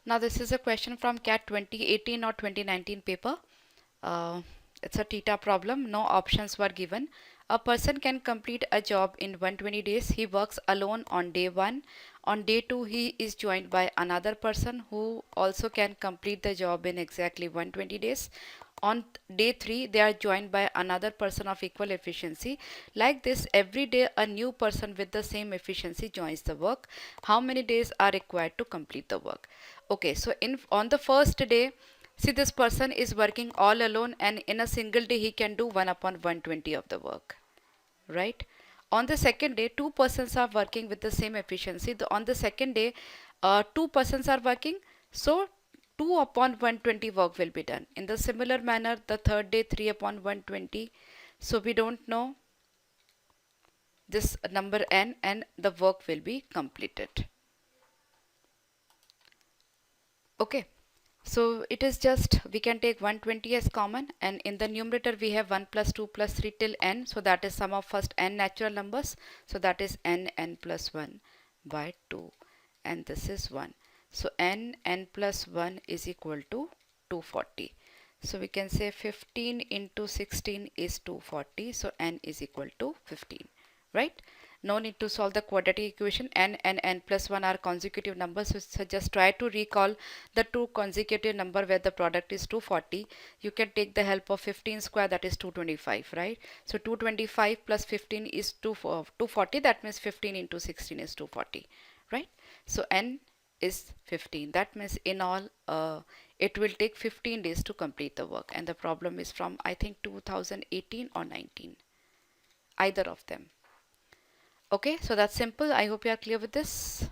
Now this is a question from CAT 2018 or 2019 paper. Uh, it's a theta problem. No options were given. A person can complete a job in 120 days. He works alone on day 1. On day 2, he is joined by another person who also can complete the job in exactly 120 days. On day 3, they are joined by another person of equal efficiency. Like this, every day a new person with the same efficiency joins the work. How many days are required to complete the work? Okay, so on the first day, see, this person is working all alone, and in a single day he can do 1 upon 120 of the work, right? On the second day, two persons are working with the same efficiency. On the second day, two persons are working, so 2 upon 120 work will be done. In the similar manner, the third day, 3 upon 120. So we don't know this number n, and the work will be completed. Okay. So it is just, we can take 120 as common, and in the numerator we have 1 plus 2 plus 3 till n. So that is sum of first n natural numbers. So that is n plus 1 by 2, and this is 1. So n plus 1 is equal to 240. So we can say 15 into 16 is 240. So n is equal to 15, right? No need to solve the quadratic equation. N and n plus 1 are consecutive numbers. So just try to recall the two consecutive number where the product is 240. You can take the help of 15 square, that is 225, right? So 225 plus 15 is 240. That means 15 into 16 is 240, right? So n is 15. That means in all it will take 15 days to complete the work, and the problem is from, I think, 2018 or 19, either of them. Okay, so that's simple. I hope you are clear with this.